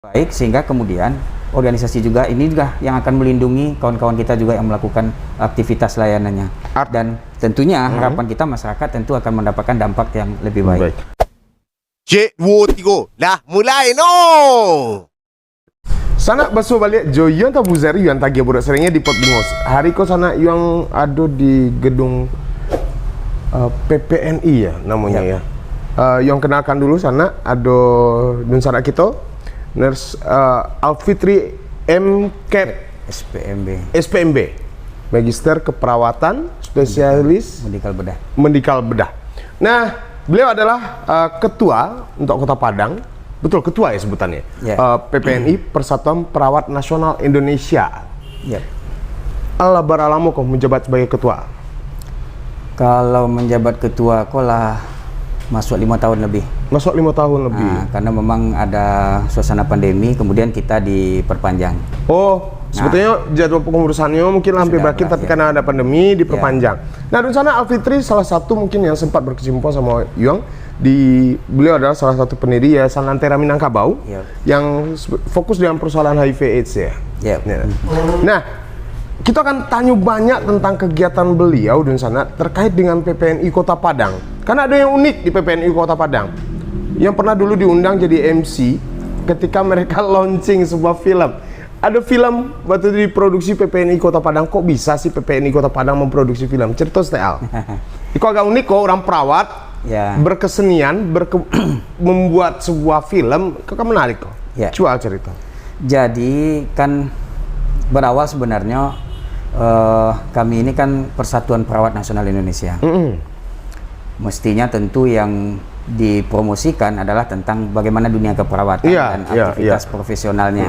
baik, sehingga kemudian organisasi juga ini juga yang akan melindungi kawan-kawan kita juga yang melakukan aktivitas layanannya, dan tentunya harapan kita masyarakat tentu akan mendapatkan dampak yang lebih baik. Cik, 2, 3, dah mulai no. Sana basuh balik Joyon atau Buzeri yang tagih budak seringnya di Pot Bingos. Hari ko sana yang ada di gedung PPNI ya namanya ya. Yang kenalkan dulu sana ada dun sana kita Nurse Alfitri MCAP SPMB Magister Keperawatan Spesialis Medikal Bedah. Nah, beliau adalah ketua untuk Kota Padang, betul ketua ya sebutannya, PPNI Persatuan Perawat Nasional Indonesia. Allah beralamu kok menjabat sebagai ketua. Kalau menjabat ketua kok lah masuk 5 tahun lebih. Masuk 5 tahun lebih. Nah, karena memang ada suasana pandemi, kemudian kita diperpanjang. Oh, sebetulnya jadwal pengurusannya mungkin hampir berakhir, tapi karena ada pandemi diperpanjang. Nah, di sana Alfitri salah satu mungkin yang sempat berkecimpung sama Yuang. Beliau adalah salah satu pendiri Yayasan Lentera Minangkabau yang fokus dengan persoalan HIV/AIDS ya. Nah, kita akan tanya banyak tentang kegiatan beliau di sana terkait dengan PPNI Kota Padang. Karena ada yang unik di PPNI Kota Padang. Yang pernah dulu diundang jadi MC ketika mereka launching sebuah film. Ada film waktu itu diproduksi PPNI Kota Padang. Kok bisa sih PPNI Kota Padang memproduksi film? Cerita STL. Itu agak unik kok, orang perawat berkesenian, membuat sebuah film. Kok menarik kok. Coba cerita. Jadi kan berawal sebenarnya kami ini kan Persatuan Perawat Nasional Indonesia. Mestinya tentu yang dipromosikan adalah tentang bagaimana dunia keperawatan dan aktivitas profesionalnya.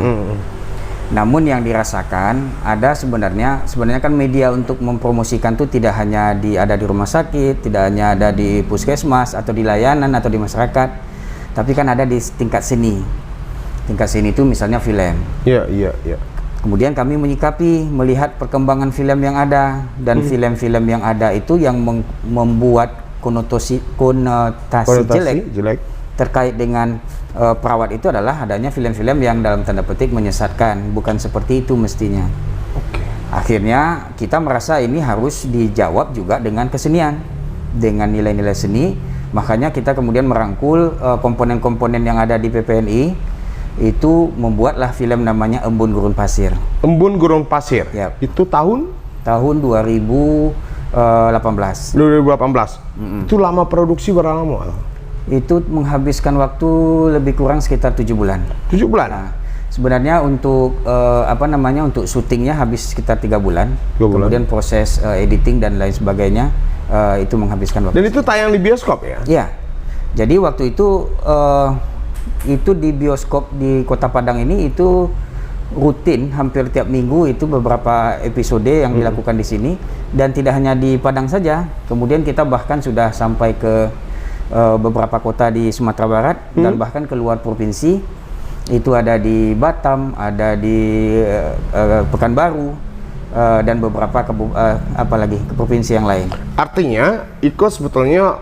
Namun yang dirasakan ada sebenarnya kan media untuk mempromosikan itu tidak hanya ada di rumah sakit, tidak hanya ada di puskesmas atau di layanan atau di masyarakat, tapi kan ada di tingkat seni. Tingkat seni itu misalnya film. Kemudian kami menyikapi melihat perkembangan film yang ada, dan film-film yang ada itu yang membuat konotasi jelek terkait dengan perawat itu adalah adanya film-film yang dalam tanda petik menyesatkan, bukan seperti itu mestinya. Akhirnya kita merasa ini harus dijawab juga dengan kesenian, dengan nilai-nilai seni. Makanya kita kemudian merangkul komponen-komponen yang ada di PPNI, itu membuatlah film namanya Embun Gurun Pasir. Embun Gurun Pasir. Itu tahun 2018. Itu lama produksi, berapa lama? Itu menghabiskan waktu lebih kurang sekitar 7 bulan. 7 bulan? Nah, sebenarnya untuk untuk syutingnya habis sekitar 3 bulan. Kemudian proses editing dan lain sebagainya itu menghabiskan waktu. Dan itu tayang di bioskop ya? Iya. Jadi waktu itu di bioskop di Kota Padang ini itu rutin, hampir tiap minggu itu beberapa episode yang dilakukan di sini, dan tidak hanya di Padang saja. Kemudian kita bahkan sudah sampai ke beberapa kota di Sumatera Barat dan bahkan ke luar provinsi. Itu ada di Batam, ada di Pekanbaru, dan beberapa ke provinsi yang lain. Artinya Iko sebetulnya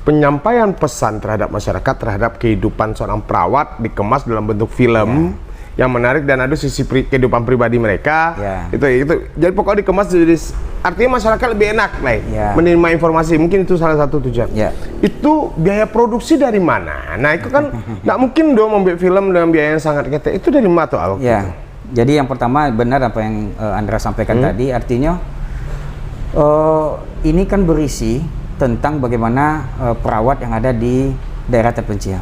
penyampaian pesan terhadap masyarakat terhadap kehidupan seorang perawat dikemas dalam bentuk film yang menarik, dan ada sisi kehidupan pribadi mereka. Itu jadi pokoknya dikemas jadi artinya masyarakat lebih enak menerima informasi. Mungkin itu salah satu tujuan. Itu biaya produksi dari mana? Nah, itu kan nggak mungkin dong membuat film dengan biaya yang sangat kete. Itu dari mana tuh Al? Jadi yang pertama benar apa yang Andra sampaikan tadi, artinya ini kan berisi tentang bagaimana perawat yang ada di daerah terpencil.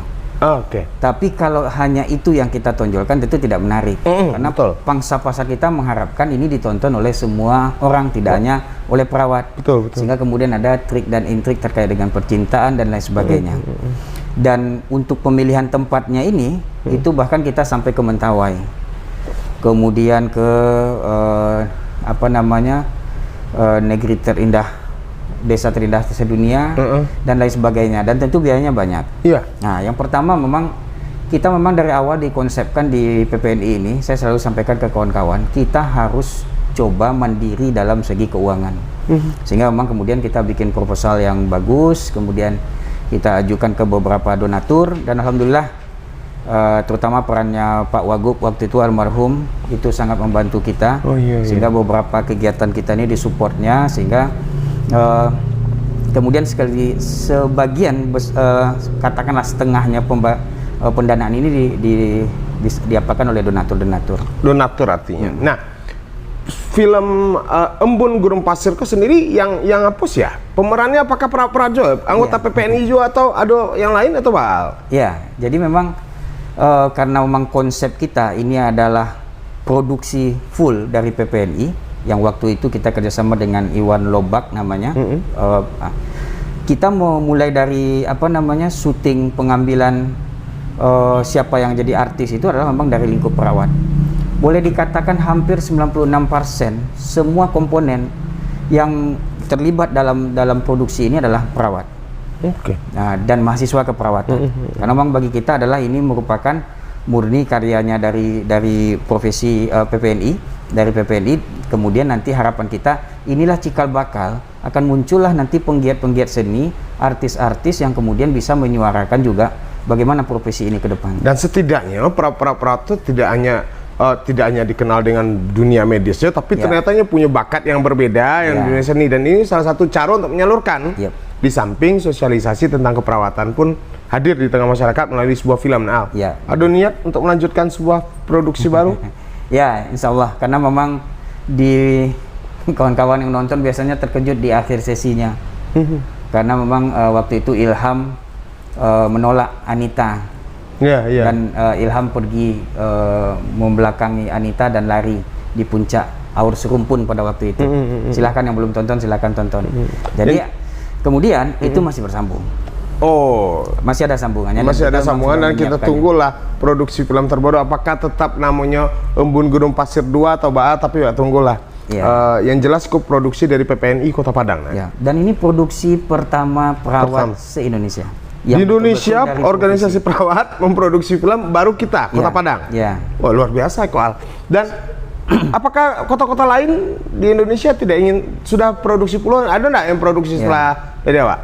Tapi kalau hanya itu yang kita tonjolkan tentu tidak menarik, karena pangsa pasar kita mengharapkan ini ditonton oleh semua orang, tidak hanya oleh perawat. Sehingga kemudian ada trik dan intrik terkait dengan percintaan dan lain sebagainya. Dan untuk pemilihan tempatnya ini itu bahkan kita sampai ke Mentawai, kemudian ke negeri terindah, desa terindah sedunia, dan lain sebagainya, dan tentu biayanya banyak. Nah, yang pertama kita memang dari awal dikonsepkan di PPNI ini, saya selalu sampaikan ke kawan-kawan, kita harus coba mandiri dalam segi keuangan. Sehingga memang kemudian kita bikin proposal yang bagus, kemudian kita ajukan ke beberapa donatur, dan alhamdulillah terutama perannya Pak Wagub waktu itu almarhum itu sangat membantu kita, sehingga beberapa kegiatan kita ini disupportnya, sehingga kemudian sebagian katakanlah setengahnya pendanaan ini diapakan oleh donatur artinya. Nah, film Embun Gurun Pasir itu sendiri yang hapus ya? Pemerannya apakah Prajo, anggota PPNI juga atau ada yang lain atau Pak? Ya, jadi memang karena memang konsep kita ini adalah produksi full dari PPNI yang waktu itu kita kerjasama dengan Iwan Lobak namanya. Kita mau mulai dari syuting pengambilan siapa yang jadi artis itu adalah memang dari lingkup perawat. Boleh dikatakan hampir 96% semua komponen yang terlibat dalam produksi ini adalah perawat. Nah, dan mahasiswa keperawatan. Karena memang bagi kita adalah ini merupakan murni karyanya dari profesi dari PPNI. Kemudian nanti harapan kita inilah cikal bakal akan muncullah nanti penggiat-penggiat seni, artis-artis yang kemudian bisa menyuarakan juga bagaimana profesi ini ke depan. Dan setidaknya perawat itu tidak hanya dikenal dengan dunia medisnya, tapi ternyata punya bakat yang berbeda yang dunia seni, dan ini salah satu cara untuk menyalurkan. Di samping sosialisasi tentang keperawatan pun hadir di tengah masyarakat melalui sebuah film. Ada niat untuk melanjutkan sebuah produksi baru? Ya, insya Allah, karena memang di kawan-kawan yang nonton biasanya terkejut di akhir sesinya. Karena memang waktu itu Ilham menolak Anita. Dan Ilham pergi membelakangi Anita dan lari di puncak Aur Serumpun pada waktu itu. Silahkan yang belum tonton, silahkan tonton. Jadi kemudian itu masih bersambung. Masih ada sambungannya. Masih ada sambungan, dan kita tunggulah produksi film terbaru. Apakah tetap namanya Embun Gurun Pasir 2 atau BA, tapi ya tunggulah. Yang jelas produksi dari PPNI Kota Padang. Dan ini produksi pertama perawat se-Indonesia. Di Indonesia, organisasi perawat memproduksi film baru kita, Kota Padang. Wah, luar biasa, Koal. Dan apakah kota-kota lain di Indonesia sudah produksi puluhan? Ada nggak yang produksi setelah dari awak?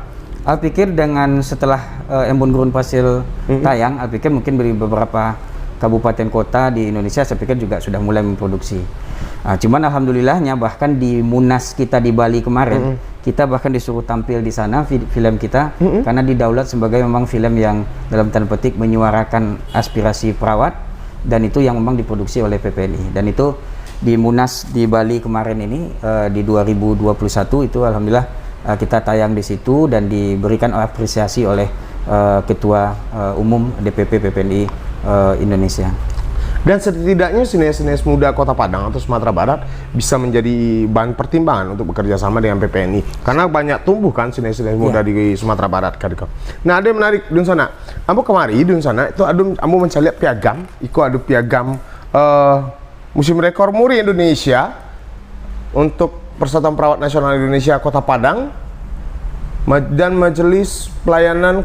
Saya pikir dengan setelah Embun Gurun Pasir tayang, saya pikir mungkin dari beberapa kabupaten kota di Indonesia, saya pikir juga sudah mulai memproduksi. Cuman alhamdulillahnya bahkan di Munas kita di Bali kemarin, kita bahkan disuruh tampil di sana film kita, karena didaulat sebagai memang film yang dalam tanda petik menyuarakan aspirasi perawat, dan itu yang memang diproduksi oleh PPNI. Dan itu di Munas di Bali kemarin ini di 2021 itu alhamdulillah kita tayang di situ dan diberikan apresiasi oleh Ketua Umum DPP PPNI Indonesia. Dan setidaknya sineas-sineas muda Kota Padang atau Sumatera Barat bisa menjadi bahan pertimbangan untuk bekerja sama dengan PPNI, karena banyak tumbuh kan sineas-sineas muda di Sumatera Barat. Nah, ada yang menarik di sana. Ambo kemari di sana itu ambo mencari piagam, ada piagam Museum Rekor Muri Indonesia untuk Persatuan Perawat Nasional Indonesia Kota Padang dan Majelis Pelayanan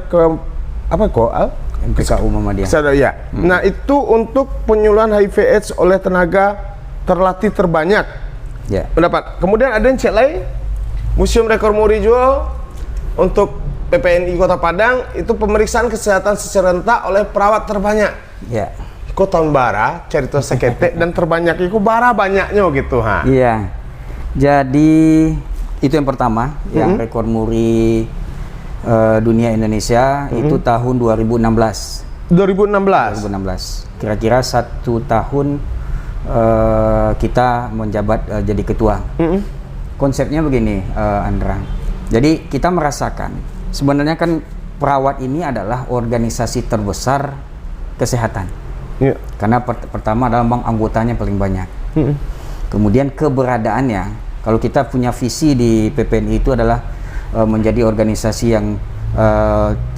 MPKU Muhammadiyah. Nah, itu untuk penyuluhan HIV/AIDS oleh tenaga terlatih terbanyak. Mendapat. Kemudian ada yang cek lain, Museum Rekor Muri juga untuk PPNI Kota Padang itu pemeriksaan kesehatan serentak oleh perawat terbanyak. Kota Bara cerita sekete dan terbanyak itu bara banyaknya gitu Jadi itu yang pertama, yang Rekor Muri dunia Indonesia itu tahun 2016. Kira-kira 1 tahun kita menjabat jadi ketua. Konsepnya begini, Andra. Jadi kita merasakan sebenarnya kan perawat ini adalah organisasi terbesar kesehatan. Karena pertama adalah memang anggotanya paling banyak. Kemudian keberadaannya, kalau kita punya visi di PPNI itu adalah menjadi organisasi yang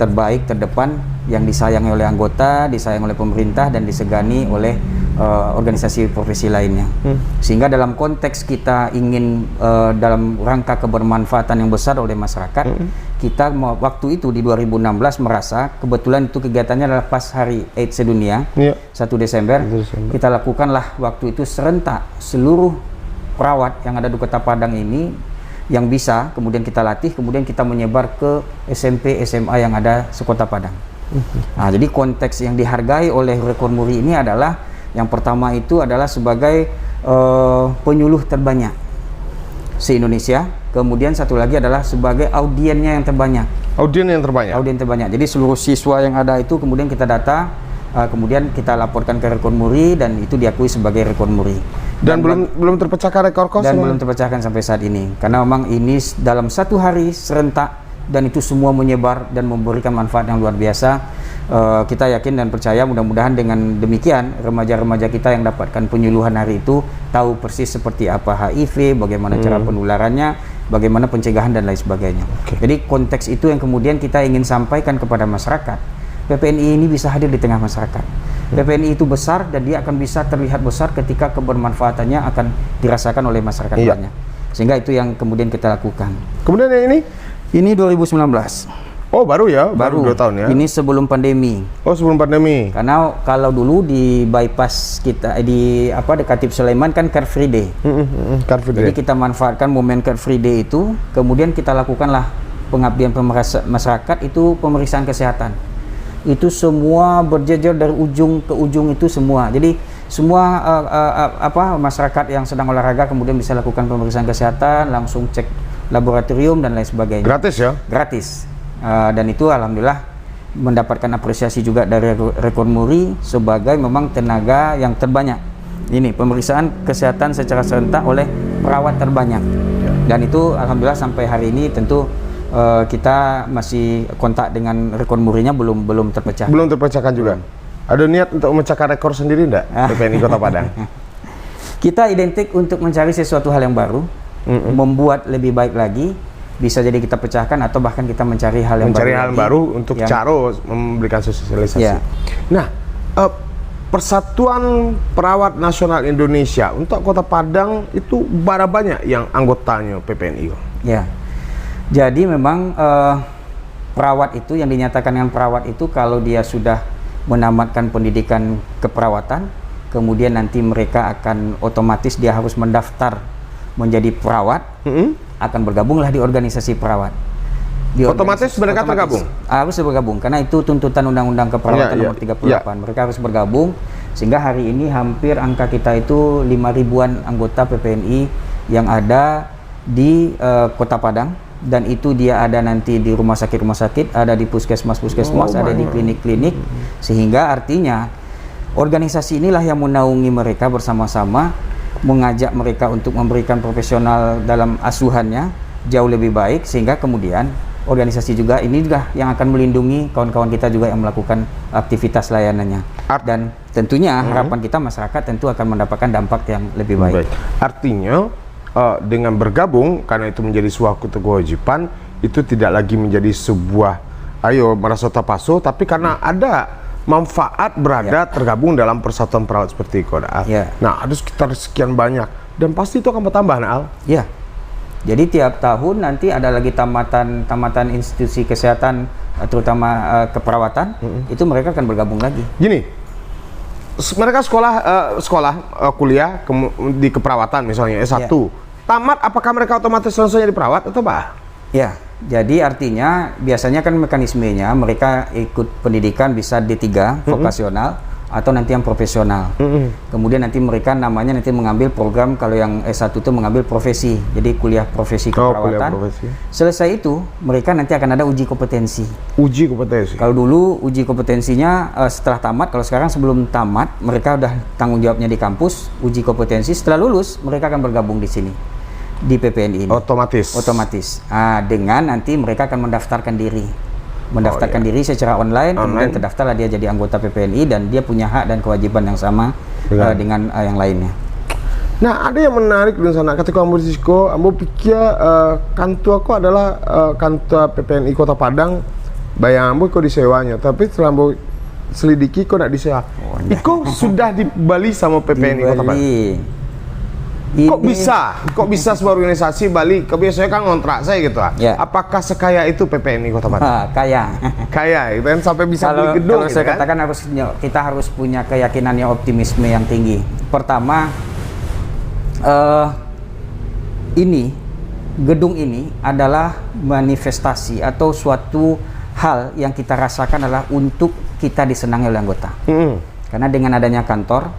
terbaik, terdepan, yang disayangi oleh anggota, disayangi oleh pemerintah, dan disegani oleh organisasi profesi lainnya. Sehingga dalam konteks kita ingin dalam rangka kebermanfaatan yang besar oleh masyarakat, kita waktu itu di 2016 merasa kebetulan itu kegiatannya adalah pas hari AIDS sedunia, 1 Desember, kita lakukanlah waktu itu serentak seluruh perawat yang ada di Kota Padang ini yang bisa, kemudian kita latih, kemudian kita menyebar ke SMP, SMA yang ada sekota Padang. Nah, jadi konteks yang dihargai oleh Rekor Muri ini adalah yang pertama itu adalah sebagai penyuluh terbanyak se-Indonesia. Kemudian satu lagi adalah sebagai audiennya yang terbanyak. Audien yang terbanyak. Audien terbanyak. Jadi seluruh siswa yang ada itu kemudian kita data, kemudian kita laporkan ke Rekor Muri dan itu diakui sebagai Rekor Muri. Dan belum terpecahkan rekor kos. Dan belum terpecahkan sampai saat ini. Karena memang ini dalam satu hari serentak dan itu semua menyebar dan memberikan manfaat yang luar biasa. Kita yakin dan percaya mudah-mudahan dengan demikian remaja-remaja kita yang dapatkan penyuluhan hari itu tahu persis seperti apa HIV, bagaimana cara penularannya, bagaimana pencegahan dan lain sebagainya. Jadi konteks itu yang kemudian kita ingin sampaikan kepada masyarakat. PPNI ini bisa hadir di tengah masyarakat. PPNI itu besar dan dia akan bisa terlihat besar ketika kebermanfaatannya akan dirasakan oleh masyarakat banyak. Sehingga itu yang kemudian kita lakukan. Kemudian yang ini? Ini 2019. Oh, baru ya? Baru 2 tahun ya? Ini sebelum pandemi. Oh, sebelum pandemi. Karena kalau dulu di bypass kita di Katib Sulaiman kan Car Free Day. Car Free Day. Jadi kita manfaatkan momen Car Free Day itu, kemudian kita lakukanlah pengabdian masyarakat itu pemeriksaan kesehatan. Itu semua berjejer dari ujung ke ujung itu semua. Jadi semua masyarakat yang sedang olahraga kemudian bisa lakukan pemeriksaan kesehatan, langsung cek laboratorium dan lain sebagainya. Gratis ya? Gratis. Dan itu alhamdulillah mendapatkan apresiasi juga dari Rekor Muri sebagai memang tenaga yang terbanyak. Ini pemeriksaan kesehatan secara serentak oleh perawat terbanyak. Dan itu alhamdulillah sampai hari ini tentu kita masih kontak dengan Rekor Murinya belum terpecah. Belum terpecahkan juga. Ada niat untuk memecahkan rekor sendiri enggak PPNI Kota Padang? Kita identik untuk mencari sesuatu hal yang baru, membuat lebih baik lagi, bisa jadi kita pecahkan atau bahkan kita mencari hal yang baru untuk caro memberikan sosialisasi. Ya. Nah, Persatuan Perawat Nasional Indonesia untuk Kota Padang itu berapa banyak yang anggotanya PPNI? Ya. Jadi memang perawat itu yang dinyatakan dengan perawat itu kalau dia sudah menamatkan pendidikan keperawatan, kemudian nanti mereka akan otomatis dia harus mendaftar menjadi perawat, akan bergabunglah di organisasi perawat. Otomatis mereka tergabung? Harus bergabung, karena itu tuntutan Undang-Undang Keperawatan nomor 38. Mereka harus bergabung, sehingga hari ini hampir angka kita itu 5 ribuan anggota PPNI yang ada di Kota Padang. Dan itu dia ada nanti di rumah sakit, ada di puskesmas, ada di klinik-klinik, sehingga artinya organisasi inilah yang menaungi mereka bersama-sama, mengajak mereka untuk memberikan profesional dalam asuhannya jauh lebih baik, sehingga kemudian organisasi juga ini juga yang akan melindungi kawan-kawan kita juga yang melakukan aktivitas layanannya. Dan tentunya harapan kita masyarakat tentu akan mendapatkan dampak yang lebih baik. Artinya dengan bergabung, karena itu menjadi suatu kewajiban, itu tidak lagi menjadi sebuah ayo merasa tapaso, tapi karena ada manfaat tergabung dalam persatuan perawat seperti itu. Nah, ada sekitar sekian banyak dan pasti itu akan bertambah, Al. Ya. Jadi tiap tahun nanti ada lagi tamatan institusi kesehatan, terutama keperawatan, itu mereka akan bergabung lagi. Gini, mereka kuliah di keperawatan misalnya S1. Tamat, apakah mereka otomatis langsung jadi perawat atau apa? Ya, jadi artinya biasanya kan mekanismenya mereka ikut pendidikan bisa D3 vokasional atau nanti yang profesional. Kemudian nanti mereka namanya nanti mengambil program, kalau yang S1 itu mengambil profesi, jadi kuliah profesi keperawatan. Selesai itu mereka nanti akan ada uji kompetensi. Uji kompetensi. Kalau dulu uji kompetensinya setelah tamat, kalau sekarang sebelum tamat mereka udah tanggung jawabnya di kampus, uji kompetensi. Setelah lulus mereka akan bergabung di sini di PPNI ini. Otomatis. Dengan nanti mereka akan mendaftarkan diri. Diri secara online, kemudian terdaftarlah dia jadi anggota PPNI dan dia punya hak dan kewajiban yang sama dengan yang lainnya. Nah, ada yang menarik di sana. Ketika ambo risiko, ambo pikir kantor aku adalah kantor PPNI Kota Padang. Bayang ambo kok disewanya, tapi setelah ambo selidiki kok tidak disewa. Iko sudah dibali sama PPNI Kota Padang. Kok bisa sebuah organisasi Bali? Kebiasaan kan ngontrak saya gitu. Apakah sekaya itu PPNI Kota Padang? Kaya, itu kan sampai bisa beli gedung. Kalau saya katakan kita harus punya keyakinan yang optimisme yang tinggi. Pertama, gedung ini adalah manifestasi atau suatu hal yang kita rasakan adalah untuk kita disenangi oleh anggota. Karena dengan adanya kantor,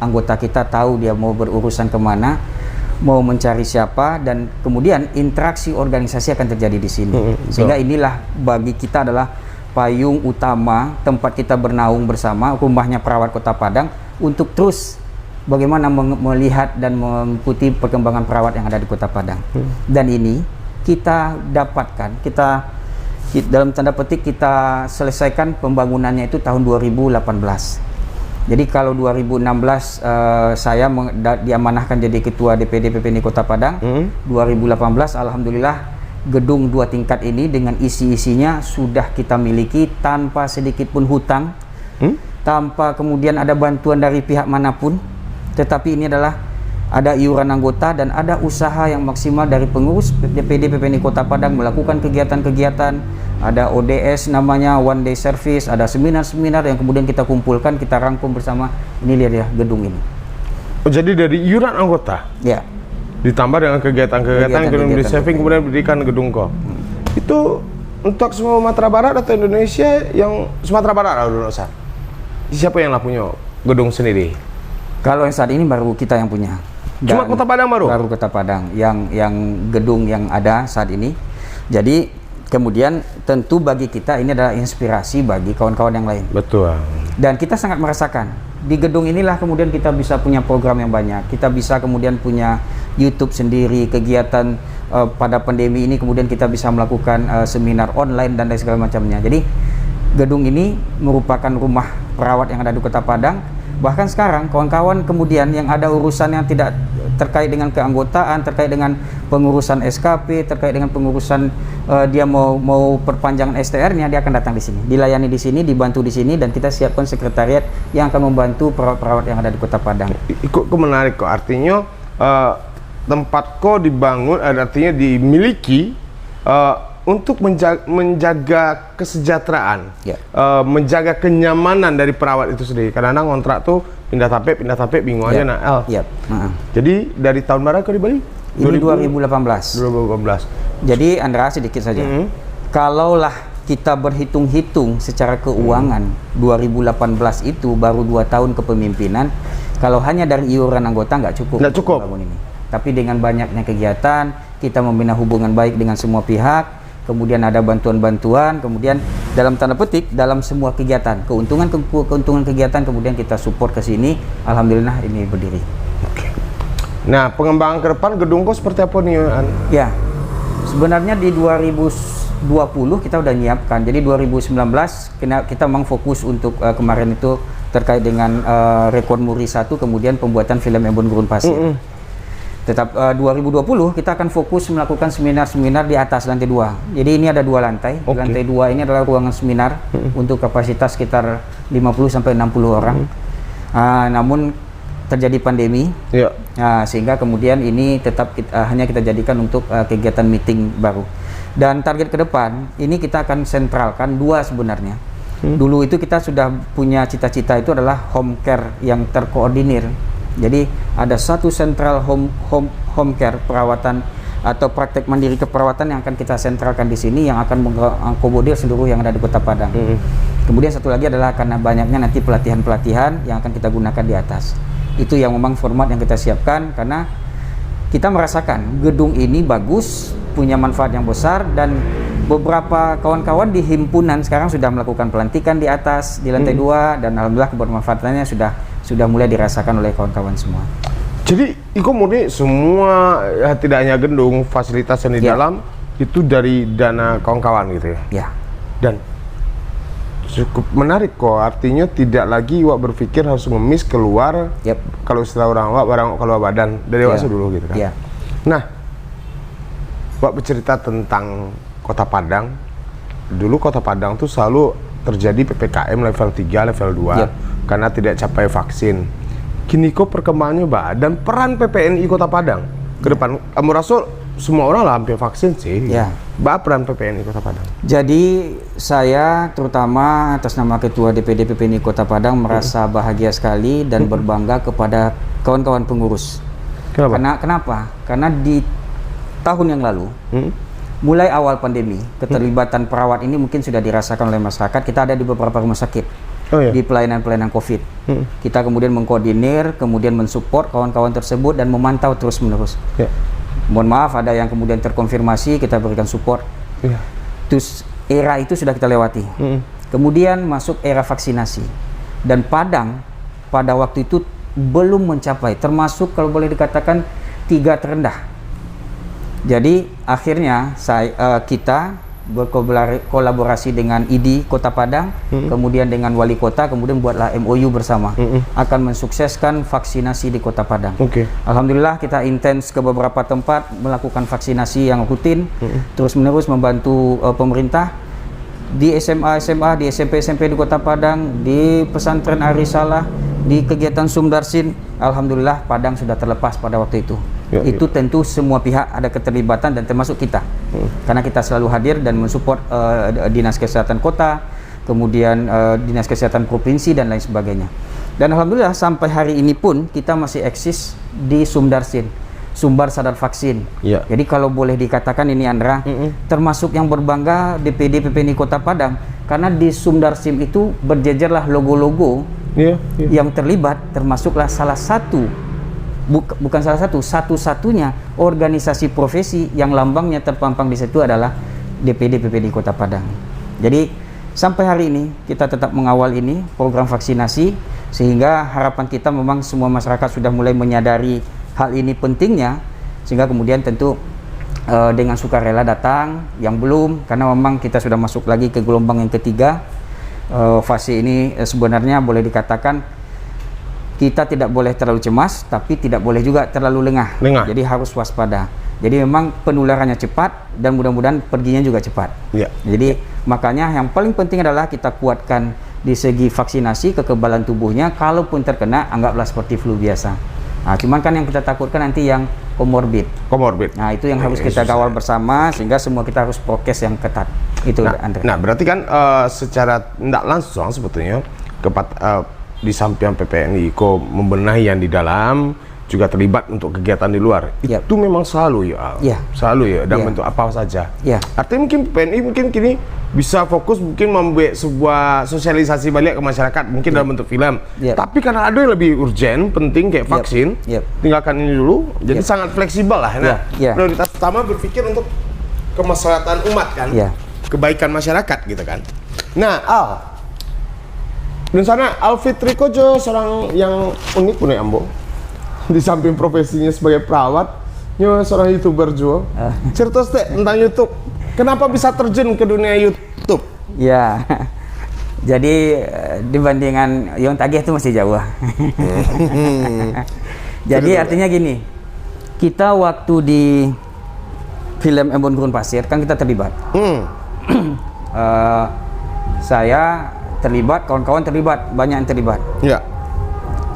anggota kita tahu dia mau berurusan kemana, mau mencari siapa, dan kemudian interaksi organisasi akan terjadi di sini. Sehingga inilah bagi kita adalah payung utama tempat kita bernaung bersama, rumahnya perawat Kota Padang, untuk terus bagaimana melihat dan mengikuti perkembangan perawat yang ada di Kota Padang. Dan ini kita dapatkan, kita dalam tanda petik kita selesaikan pembangunannya itu tahun 2018. Jadi kalau 2016 saya diamanahkan jadi ketua DPD PPNI Kota Padang, 2018 alhamdulillah gedung 2 tingkat ini dengan isi-isinya sudah kita miliki tanpa sedikit pun hutang, tanpa kemudian ada bantuan dari pihak manapun, tetapi ini adalah ada iuran anggota dan ada usaha yang maksimal dari pengurus DPD PPNI Kota Padang melakukan kegiatan-kegiatan, ada ODS namanya One Day Service, ada seminar-seminar yang kemudian kita kumpulkan, kita rangkum bersama. Ini lihat ya gedung ini. Oh, jadi dari iuran anggota? Ya. Ditambah dengan kegiatan-kegiatan kemudian di saving, kemudian didirikan gedung kok. Itu untuk semua Sumatera Barat atau Indonesia? Yang Sumatera Barat lah dulu, Ustaz. Siapa yang lah punya gedung sendiri? Kalau yang saat ini baru kita yang punya. Cuma Kota Padang baru? Baru Kota Padang yang gedung yang ada saat ini. Jadi kemudian tentu bagi kita ini adalah inspirasi bagi kawan-kawan yang lain. Betul. Dan kita sangat merasakan di gedung inilah kemudian kita bisa punya program yang banyak. Kita bisa kemudian punya YouTube sendiri, kegiatan pada pandemi ini kemudian kita bisa melakukan seminar online dan lain segala macamnya. Jadi gedung ini merupakan rumah perawat yang ada di Kota Padang. Bahkan sekarang kawan-kawan kemudian yang ada urusan yang tidak terkait dengan keanggotaan, terkait dengan pengurusan SKP, terkait dengan pengurusan dia mau perpanjangan STR-nya, dia akan datang di sini, dilayani di sini, dibantu di sini, dan kita siapkan sekretariat yang akan membantu perawat-perawat yang ada di Kota Padang. Kok menarik kok, artinya tempat kok dibangun, artinya dimiliki untuk menjaga kesejahteraan, menjaga kenyamanan dari perawat itu sendiri. Kadang-kadang kontrak tuh pindah tapek bingung aja nak. Jadi dari tahun berapa kau di Bali? Ini 2018. Jadi Andra sedikit saja. Kalaulah kita berhitung-hitung secara keuangan, 2018 itu baru 2 tahun kepemimpinan. Kalau hanya dari iuran anggota nggak cukup. Bangun ini. Tapi dengan banyaknya kegiatan, kita membina hubungan baik dengan semua pihak. Kemudian ada bantuan-bantuan, kemudian dalam tanda petik dalam semua kegiatan, keuntungan kegiatan kemudian kita support ke sini. Alhamdulillah ini berdiri. Oke. Nah, pengembangan ke depan gedung kok seperti apa nih, An? Ya. Sebenarnya di 2020 kita udah nyiapkan. Jadi 2019 kita memang fokus untuk kemarin itu terkait dengan Rekor Muri 1, kemudian pembuatan film Embun Gurun Pasir. Tetap 2020 kita akan fokus melakukan seminar-seminar di atas lantai 2. Jadi ini ada 2 lantai. Lantai 2 ini adalah ruangan seminar untuk kapasitas sekitar 50 sampai 60 orang. Namun terjadi pandemi, sehingga kemudian ini tetap hanya kita jadikan untuk kegiatan meeting baru. Dan target ke depan ini kita akan sentralkan 2 sebenarnya. Dulu itu kita sudah punya cita-cita itu adalah home care yang terkoordinir. Jadi ada satu sentral home care perawatan atau praktek mandiri keperawatan yang akan kita sentralkan di sini, yang akan mengakomodir seluruh yang ada di Kota Padang. Kemudian satu lagi adalah karena banyaknya nanti pelatihan-pelatihan yang akan kita gunakan di atas. Itu yang memang format yang kita siapkan, karena kita merasakan gedung ini bagus, punya manfaat yang besar, dan beberapa kawan-kawan di himpunan sekarang sudah melakukan pelantikan di atas di lantai 2, dan alhamdulillah kebermanfaatannya sudah mulai dirasakan oleh kawan-kawan semua. Jadi Iko murni semua, tidak hanya gedung, fasilitas yang di dalam itu dari dana kawan-kawan gitu ya? Ya. Dan cukup menarik kok, artinya tidak lagi Wak berpikir harus ngemis keluar, kalau istilah orang Wak, barang keluar badan dari Wak dulu gitu kan? Nah, Wak bercerita tentang Kota Padang. Dulu Kota Padang tuh selalu terjadi PPKM level 3, level 2 karena tidak capai vaksin. Kini kok perkembangannya dan peran PPNI Kota Padang ke depan, kamu rasa semua orang lah hampir vaksin sih. Peran PPNI Kota Padang. Jadi saya terutama atas nama Ketua DPD PPNI Kota Padang merasa bahagia sekali dan berbangga kepada kawan-kawan pengurus. Kenapa? Karena di tahun yang lalu mulai awal pandemi, keterlibatan perawat ini mungkin sudah dirasakan oleh masyarakat. Kita ada di beberapa rumah sakit, di pelayanan-pelayanan COVID. Kita kemudian mengkoordinir, kemudian mensupport kawan-kawan tersebut dan memantau terus-menerus. Mohon maaf, ada yang kemudian terkonfirmasi, kita berikan support. Terus era itu sudah kita lewati. Kemudian masuk era vaksinasi. Dan Padang pada waktu itu belum mencapai, termasuk kalau boleh dikatakan 3 terendah. Jadi akhirnya kita berkolaborasi dengan ID Kota Padang, kemudian dengan Wali Kota, kemudian buatlah MOU bersama akan mensukseskan vaksinasi di Kota Padang. Alhamdulillah kita intens ke beberapa tempat melakukan vaksinasi yang rutin, terus menerus membantu pemerintah di SMA, di SMP di Kota Padang, di pesantren Arisalah, di kegiatan Sumdarsin. Alhamdulillah Padang sudah terlepas pada waktu itu. Itu tentu semua pihak ada keterlibatan dan termasuk kita, karena kita selalu hadir dan mensupport Dinas Kesehatan Kota, kemudian Dinas Kesehatan Provinsi dan lain sebagainya. Dan Alhamdulillah sampai hari ini pun kita masih eksis di Sumdarsin, Sumbar Sadar Vaksin. Jadi kalau boleh dikatakan ini Andra, termasuk yang berbangga DPD PPNI Kota Padang, karena di Sumdarsim itu berjejerlah logo-logo yang terlibat, termasuklah salah satu bukan salah satu, satu-satunya organisasi profesi yang lambangnya terpampang di situ adalah DPD PPD Kota Padang. Jadi sampai hari ini kita tetap mengawal ini program vaksinasi, sehingga harapan kita memang semua masyarakat sudah mulai menyadari hal ini pentingnya, sehingga kemudian tentu dengan sukarela datang. Yang belum, karena memang kita sudah masuk lagi ke gelombang yang ketiga. Fase ini sebenarnya boleh dikatakan kita tidak boleh terlalu cemas, tapi tidak boleh juga terlalu lengah. Jadi harus waspada. Jadi memang penularannya cepat dan mudah-mudahan perginya juga cepat. Jadi makanya yang paling penting adalah kita kuatkan di segi vaksinasi, kekebalan tubuhnya. Kalaupun terkena, anggaplah seperti flu biasa. Nah, cuman kan yang kita takutkan nanti yang komorbid. Nah, itu yang harus kita kawal bersama, sehingga semua kita harus prokes yang ketat. Itu Andre. Nah, berarti kan secara tidak langsung sebetulnya di samping PPNI kok membenahi yang di dalam, juga terlibat untuk kegiatan di luar. Itu memang selalu selalu dalam bentuk apa saja. Artinya mungkin PPNI mungkin kini bisa fokus mungkin membuat sebuah sosialisasi balik ke masyarakat, mungkin dalam bentuk film. Tapi karena ada yang lebih urgent, penting kayak vaksin, tinggalkan ini dulu. Jadi sangat fleksibel lah. Nah, prioritas utama berpikir untuk kemaslahatan umat kan, kebaikan masyarakat gitu kan. Nah, dan sana Alfitri Kojo seorang yang unik pun ya Ambo. Di samping profesinya sebagai perawat, nyawa seorang YouTuber juga. Cerita tentang YouTube. Kenapa bisa terjun ke dunia YouTube? Jadi dibandingkan yang tagih itu masih jauh. Jadi artinya gini, kita waktu di film Embun Gurun Pasir kan kita terlibat. Saya terlibat, kawan-kawan terlibat, banyak yang terlibat.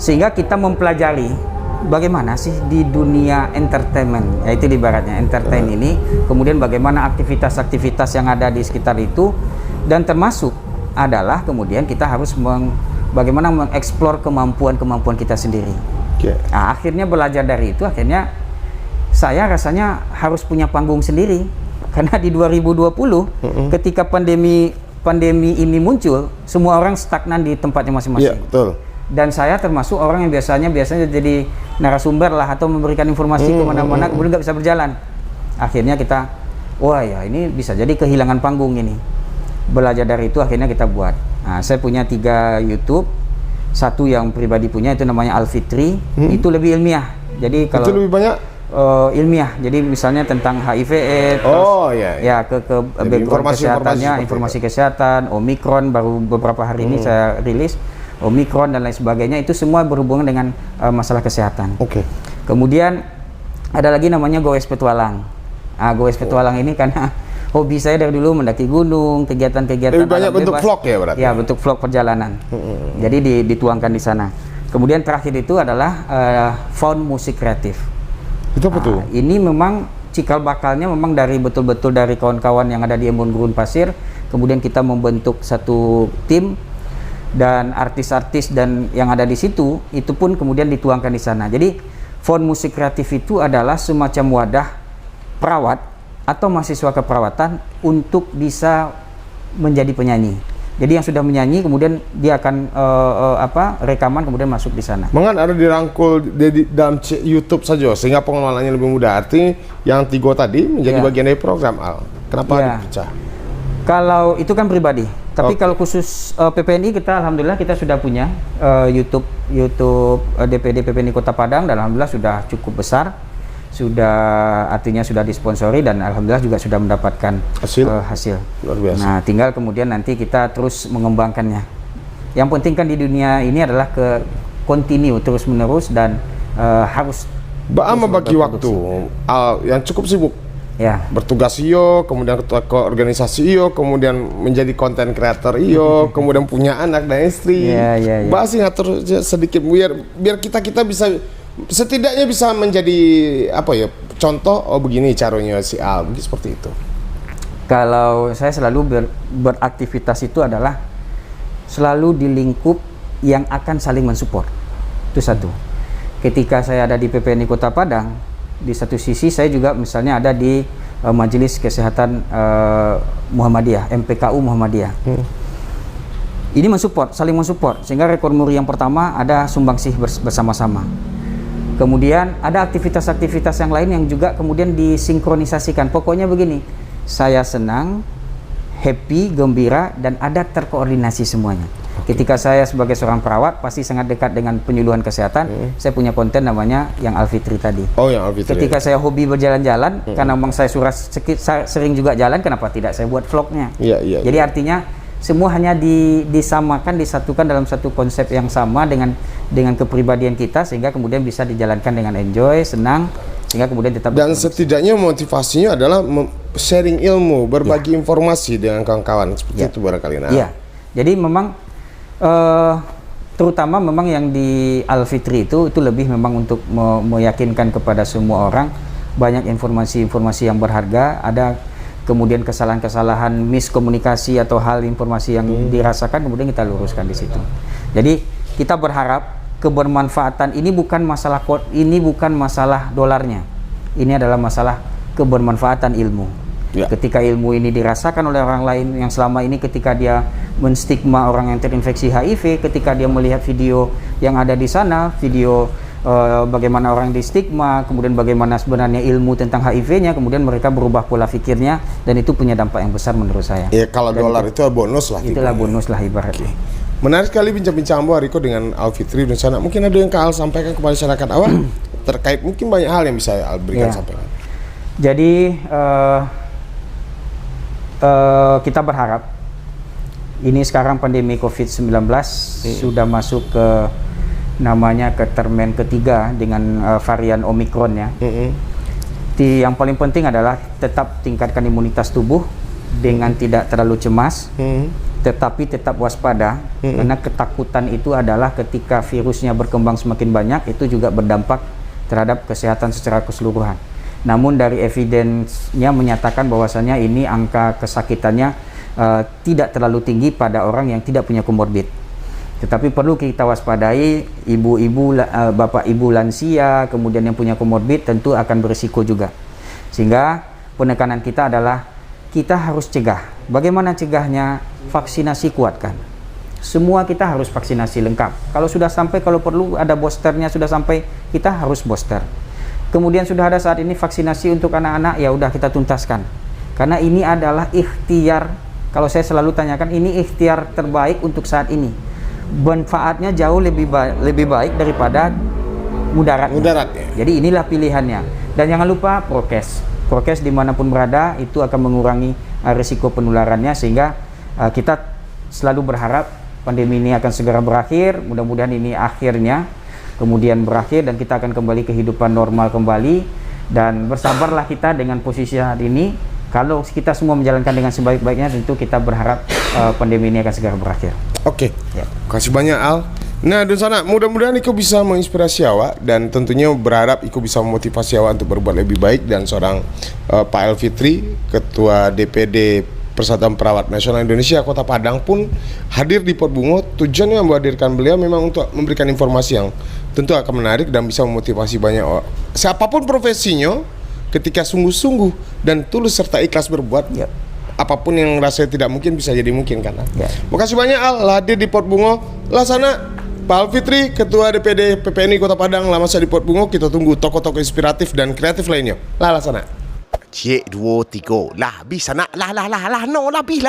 Sehingga kita mempelajari bagaimana sih di dunia entertainment, yaitu di baratnya entertain ini, kemudian bagaimana aktivitas-aktivitas yang ada di sekitar itu, dan termasuk adalah kemudian kita harus bagaimana mengeksplor kemampuan-kemampuan kita sendiri. Nah, akhirnya belajar dari itu, akhirnya saya rasanya harus punya panggung sendiri, karena di 2020 ketika pandemi ini muncul, semua orang stagnan di tempatnya masing-masing. Dan saya termasuk orang yang biasanya jadi narasumber lah, atau memberikan informasi kemana-mana, kemudian nggak bisa berjalan. Akhirnya kita, ini bisa jadi kehilangan panggung ini. Belajar dari itu akhirnya kita buat. Nah, saya punya 3 YouTube. Satu yang pribadi punya itu namanya Alfitri, itu lebih ilmiah. Jadi kalau itu lebih banyak ilmiah, jadi misalnya tentang HIV/AIDS, background kesehatannya, informasi kesehatan, Omikron baru beberapa hari ini saya rilis, Omikron dan lain sebagainya, itu semua berhubungan dengan masalah kesehatan. Kemudian ada lagi namanya Goes Petualang. Goes Petualang ini karena hobi saya dari dulu mendaki gunung, kegiatan-kegiatan. Lebih banyak bentuk vlog ya berarti? Ya, bentuk vlog perjalanan. Jadi dituangkan di sana. Kemudian terakhir itu adalah Found Musik Kreatif. Itu apa tuh? Ini memang cikal bakalnya memang dari betul-betul dari kawan-kawan yang ada di Embun Gurun Pasir. Kemudian kita membentuk satu tim, dan artis-artis dan yang ada di situ itu pun kemudian dituangkan di sana. Jadi Found Musik Kreatif itu adalah semacam wadah perawat atau mahasiswa keperawatan untuk bisa menjadi penyanyi. Jadi yang sudah menyanyi kemudian dia akan rekaman kemudian masuk di sana. Mengan ada dirangkul di dalam YouTube saja sehingga pengelolaannya lebih mudah. Arti yang Tigo tadi menjadi bagian dari program Al. Kenapa dipecah? Kalau itu kan pribadi. Tapi kalau khusus PPNI kita alhamdulillah kita sudah punya YouTube DPD PPNI Kota Padang dan alhamdulillah sudah cukup besar. Artinya sudah disponsori dan alhamdulillah juga sudah mendapatkan hasil. Luar biasa. Nah, tinggal kemudian nanti kita terus mengembangkannya. Yang penting kan di dunia ini adalah continue terus menerus dan harus bagi waktu yang cukup sibuk. Ya. Bertugas iyo, kemudian ketua organisasi iyo, kemudian menjadi konten kreator iyo, kemudian punya anak dan istri. Bahas ngatur sedikit biar kita bisa setidaknya bisa menjadi contoh begini caranya si Al, seperti itu. Kalau saya selalu beraktivitas itu adalah selalu di lingkup yang akan saling mensupport. Itu satu. Ketika saya ada di PPNI Kota Padang, di satu sisi saya juga misalnya ada di Majelis Kesehatan Muhammadiyah, MPKU Muhammadiyah. Ini saling mensupport sehingga rekor muri yang pertama ada sumbangsih bersama-sama. Kemudian ada aktivitas-aktivitas yang lain yang juga kemudian disinkronisasikan. Pokoknya begini, saya senang, happy, gembira, dan ada terkoordinasi semuanya. Ketika saya sebagai seorang perawat pasti sangat dekat dengan penyuluhan kesehatan. Saya punya konten namanya yang Alfitri tadi. Yang Alfitri. Ketika saya hobi berjalan-jalan, karena memang saya sering juga jalan, kenapa tidak saya buat vlognya? Jadi artinya semua hanya disamakan, disatukan dalam satu konsep yang sama dengan kepribadian kita sehingga kemudian bisa dijalankan dengan enjoy, senang, sehingga kemudian tetap dan setidaknya motivasinya adalah sharing ilmu, berbagi informasi dengan kawan-kawan seperti itu barangkali. Jadi memang terutama memang yang di Alfitri itu lebih memang untuk meyakinkan kepada semua orang banyak informasi-informasi yang berharga, ada kemudian kesalahan-kesalahan miskomunikasi atau hal informasi yang dirasakan kemudian kita luruskan di situ. Jadi kita berharap kebermanfaatan ini bukan masalah dolarnya. Ini adalah masalah kebermanfaatan ilmu. Ketika ilmu ini dirasakan oleh orang lain yang selama ini ketika dia menstigma orang yang terinfeksi HIV, ketika dia melihat video yang ada di sana, video bagaimana orang di stigma, kemudian bagaimana sebenarnya ilmu tentang HIV-nya, kemudian mereka berubah pola pikirnya dan itu punya dampak yang besar menurut saya. Kalau dolar itu bonus lah. Itulah bonus lah ibaratnya. Menarik sekali bincang-bincang Bu Hariko dengan Alfitri dan sana. Mungkin ada yang Al sampaikan kepada masyarakat awal terkait mungkin banyak hal yang bisa Al berikan sampaikan. Jadi kita berharap ini sekarang pandemi COVID-19 sudah masuk ke namanya ke termen ketiga dengan varian Omikron ya. Yang paling penting adalah tetap tingkatkan imunitas tubuh dengan tidak terlalu cemas, tetapi tetap waspada karena ketakutan itu adalah ketika virusnya berkembang semakin banyak itu juga berdampak terhadap kesehatan secara keseluruhan. Namun dari evidence-nya menyatakan bahwasanya ini angka kesakitannya tidak terlalu tinggi pada orang yang tidak punya komorbid. Tetapi perlu kita waspadai ibu-ibu, bapak ibu lansia, kemudian yang punya komorbid tentu akan berisiko juga. Sehingga penekanan kita adalah kita harus cegah. Bagaimana cegahnya? Vaksinasi kuatkan. Semua kita harus vaksinasi lengkap. Kalau sudah sampai, kalau perlu ada boosternya sudah sampai, kita harus booster. Kemudian sudah ada saat ini vaksinasi untuk anak-anak, ya udah kita tuntaskan. Karena ini adalah ikhtiar, kalau saya selalu tanyakan, ini ikhtiar terbaik untuk saat ini. Manfaatnya jauh lebih baik daripada mudaratnya. Jadi inilah pilihannya. Dan jangan lupa prokes dimanapun berada itu akan mengurangi risiko penularannya sehingga kita selalu berharap pandemi ini akan segera berakhir. Mudah-mudahan ini akhirnya kemudian berakhir dan kita akan kembali kehidupan normal kembali dan bersabarlah kita dengan posisi saat ini. Kalau kita semua menjalankan dengan sebaik-baiknya tentu kita berharap pandemi ini akan segera berakhir. Oke. Kasih banyak Al. Nah, dan sana mudah-mudahan Iko bisa menginspirasi awak dan tentunya berharap Iko bisa memotivasi awak untuk berbuat lebih baik dan seorang Pak Alfitri, Ketua DPD Persatuan Perawat Nasional Indonesia Kota Padang pun hadir di Pot Bungo. Tujuannya menghadirkan beliau memang untuk memberikan informasi yang tentu akan menarik dan bisa memotivasi banyak orang. Siapapun profesinya, ketika sungguh-sungguh dan tulus serta ikhlas berbuat, Yap. apapun yang rasanya tidak mungkin bisa jadi mungkin kan. Ya. Makasih banyak Al hadir di Pot Bungo. Laksana Pak Alfitri, Ketua DPD PPNI Kota Padang, lama saya di Pot Bungo. Kita tunggu tokoh-tokoh inspiratif dan kreatif lainnya. Laksana. Cik 2 3 lah bisa nak lah no lebih